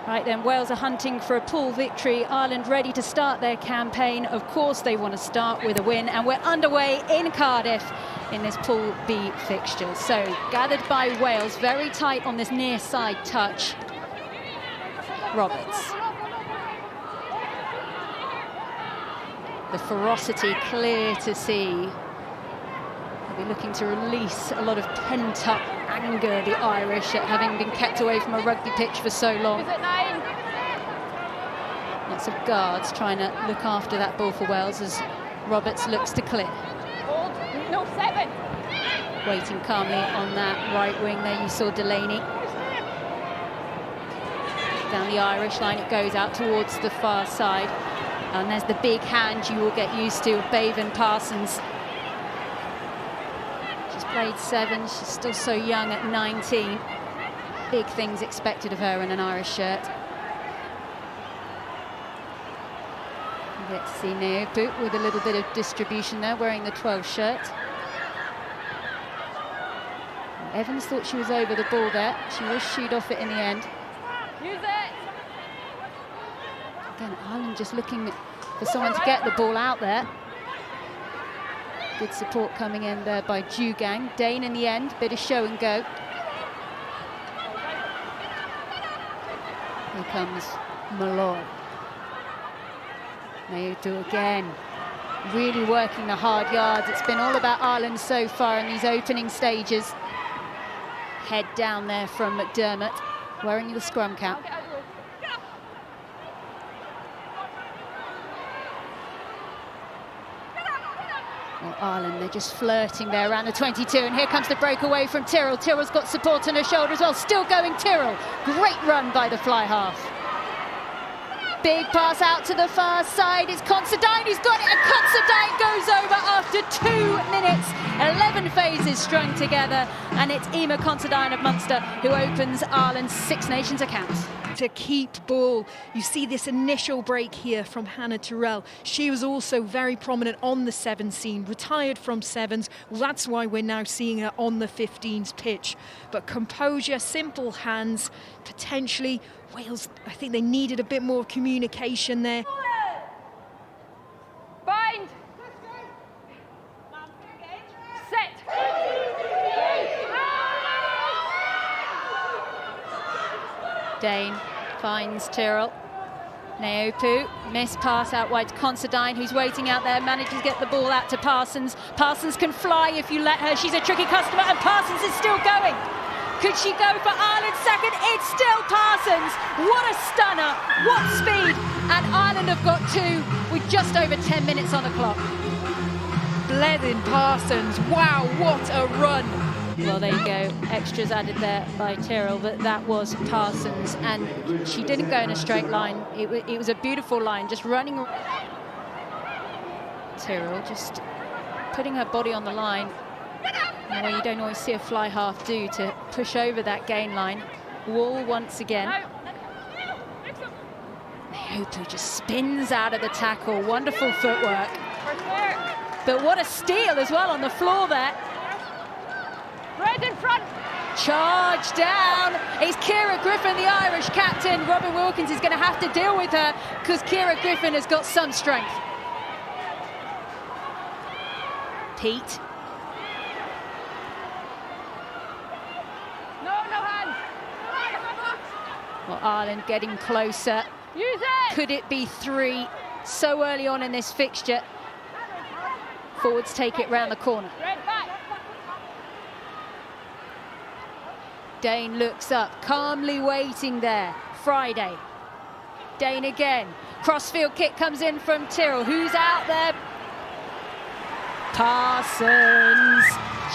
Right then, Wales are hunting for a pool victory. Ireland ready to start their campaign. Of course they want to start with a win, and we're underway in Cardiff in this Pool B fixture. So, gathered by Wales, very tight on this near side touch. Roberts. The ferocity clear to see. They'll be looking to release a lot of pent-up anger, the Irish, at having been kept away from a rugby pitch for so long. Lots of guards trying to look after that ball for Wales as Roberts looks to clear. No, 7. Waiting calmly on that right wing there, you saw Delaney. Down the Irish line it goes out towards the far side. And there's the big hand you will get used to of Bevan Parsons. She's played 7, she's still so young at 19. Big things expected of her in an Irish shirt. You get to see Neopu with a little bit of distribution there, wearing the 12 shirt. Evans thought she was over the ball there. She was shoot off it in the end. Use it. Again, Ireland just looking for someone to get the ball out there. Good support coming in there by Dugang. Dane in the end, bit of show and go. Here comes Malloy. Naoto again, really working the hard yards. It's been all about Ireland so far in these opening stages. Head down there from McDermott, wearing the scrum cap. Well, Ireland, they're just flirting there around the 22, and here comes the breakaway from Tyrrell. Tyrrell's got support on her shoulder as well. Still going Tyrrell. Great run by the fly half. Big pass out to the far side. It's Considine who's got it, and Considine goes over after 2 minutes. 11 phases strung together, and it's Emma Considine of Munster who opens Ireland's Six Nations account. To keep ball. You see this initial break here from Hannah Tyrrell. She was also very prominent on the 7 scene, retired from 7s. Well, that's why we're now seeing her on the 15s pitch. But composure, simple hands, potentially Wales, I think they needed a bit more communication there. Bind. Set. Dane finds Tyrrell. Neopu, missed pass out wide to Considine, who's waiting out there, manages to get the ball out to Parsons. Parsons can fly if you let her. She's a tricky customer, and Parsons is still going. Could she go for Ireland's second? It's still Parsons. What a stunner, what speed. And Ireland have got 2 with just over 10 minutes on the clock. Blethyn Parsons, wow, what a run. Well, there you go, extras added there by Tyrrell, but that was Parsons, and she didn't go in a straight line. It was a beautiful line, just running. Tyrrell just putting her body on the line, where you don't always see a fly half do, to push over that gain line. Wall once again. Naoto just spins out of the tackle, wonderful footwork. But what a steal as well on the floor there. Right in front. Charge down. It's Ciara Griffin, the Irish captain. Robin Wilkins is going to have to deal with her because Ciara Griffin has got some strength. Pete. No hands. Well, Ireland getting closer. Use it. Could it be 3 so early on in this fixture? Forwards take it round the corner. Red back. Dane looks up, calmly waiting there. Friday. Dane again. Crossfield kick comes in from Tyrrell. Who's out there? Parsons.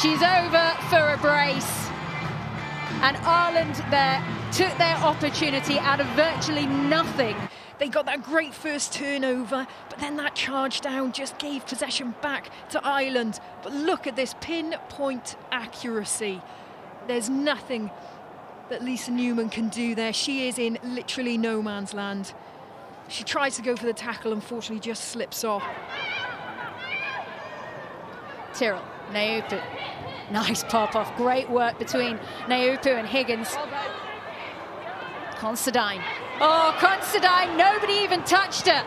She's over for a brace. And Ireland there took their opportunity out of virtually nothing. They got that great first turnover, but then that charge down just gave possession back to Ireland. But look at this pinpoint accuracy. There's nothing that Lisa Newman can do there. She is in literally no man's land. She tries to go for the tackle, unfortunately just slips off. Tyrrell, Naopu. Nice pop off, great work between Naopu and Higgins. Considine. Oh, Considine, nobody even touched her.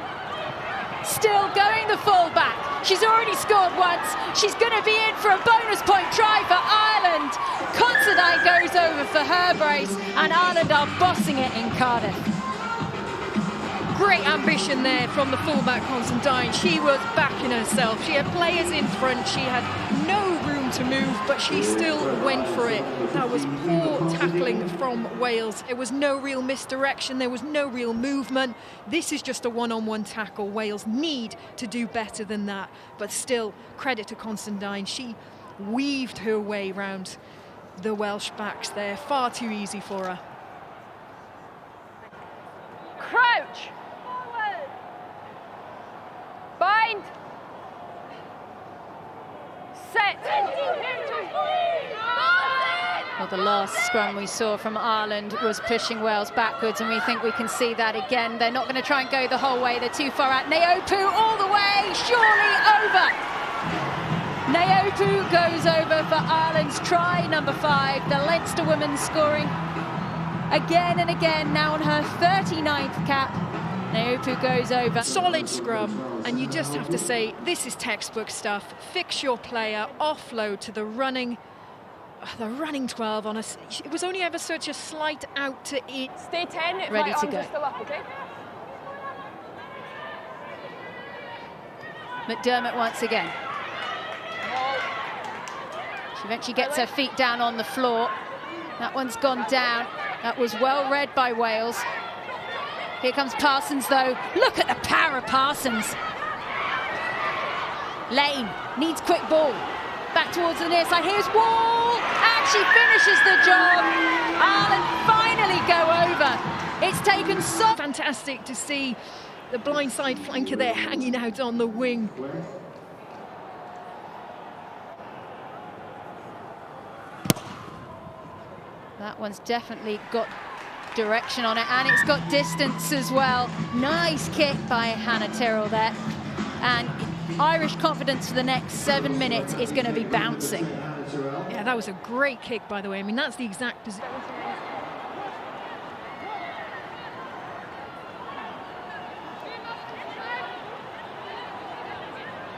Still going the full-back. She's already scored once. She's going to be in for a bonus point try for Ireland. Considine goes over for her brace, and Ireland are bossing it in Cardiff. Great ambition there from the fullback Considine. She was backing herself. She had players in front. She had no room to move, but she still went for it. That was poor tackling from Wales. There was no real misdirection. There was no real movement. This is just a one-on-one tackle. Wales need to do better than that. But still, credit to Considine. She weaved her way round the Welsh backs there. Far too easy for her. Crouch. Bind. Set. Well, the last scrum we saw from Ireland was pushing Wales backwards, and we think we can see that again. They're not going to try and go the whole way. They're too far out. Naopu all the way, surely over. Naopu goes over for Ireland's try number 5. The Leinster women scoring again and again, now on her 39th cap. Naopu goes over. Solid scrum, and you just have to say, this is textbook stuff. Fix your player, offload to the running 12 on us. It was only ever such a slight out to it. Stay 10 if Ready my to arms go. are still up, okay? McDermott once again. She eventually gets her feet down on the floor. That one's gone down. That was well read by Wales. Here comes Parsons, though. Look at the power of Parsons. Lane needs quick ball. Back towards the near side. Here's Wall. And she finishes the job. Ireland finally go over. It's taken so... Fantastic to see the blindside flanker there hanging out on the wing. That one's definitely got direction on it, and it's got distance as well. Nice kick by Hannah Tyrrell there. And Irish confidence for the next 7 minutes is going to be bouncing. Yeah, that was a great kick, by the way. I mean, that's the exact position.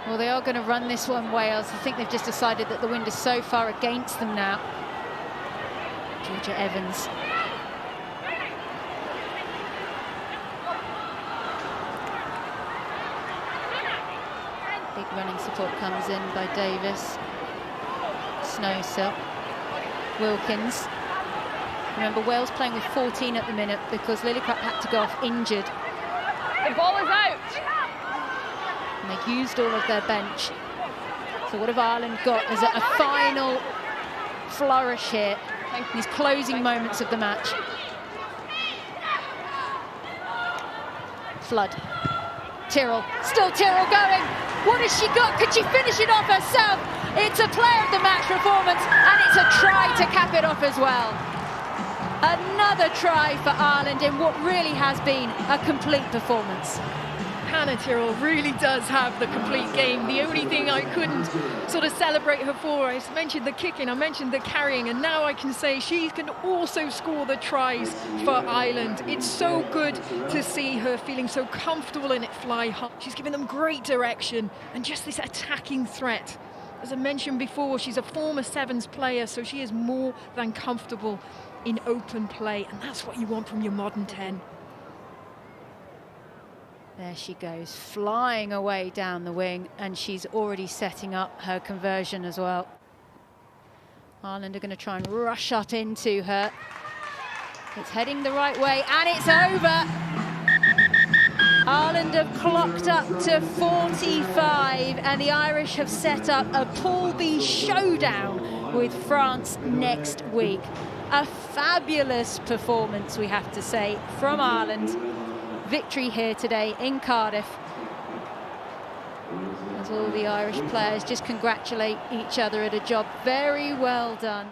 Well, they are going to run this one, Wales. I think they've just decided that the wind is so far against them now. Georgia Evans. Big running support comes in by Davis. Snowsill. Wilkins. Remember, Wales playing with 14 at the minute because Lillicrap had to go off injured. The ball is out. And they used all of their bench. So what have Ireland got as a final flourish here in these closing moments of the match? Flood. Tyrrell. Still Tyrrell going. What has she got? Could she finish it off herself? It's a player of the match performance, and it's a try to cap it off as well. Another try for Ireland in what really has been a complete performance. Hannah Tyrrell really does have the complete game. The only thing I couldn't sort of celebrate her for, I mentioned the kicking, I mentioned the carrying, and now I can say she can also score the tries for Ireland. It's so good to see her feeling so comfortable in it fly high. She's giving them great direction and just this attacking threat. As I mentioned before, she's a former Sevens player, so she is more than comfortable in open play, and that's what you want from your modern 10. There she goes, flying away down the wing, and she's already setting up her conversion as well. Ireland are going to try and rush up into her. It's heading the right way, and it's over. Ireland have clocked up to 45, and the Irish have set up a Pool B showdown with France next week. A fabulous performance, we have to say, from Ireland. Victory here today in Cardiff, as all the Irish players just congratulate each other at a job very well done.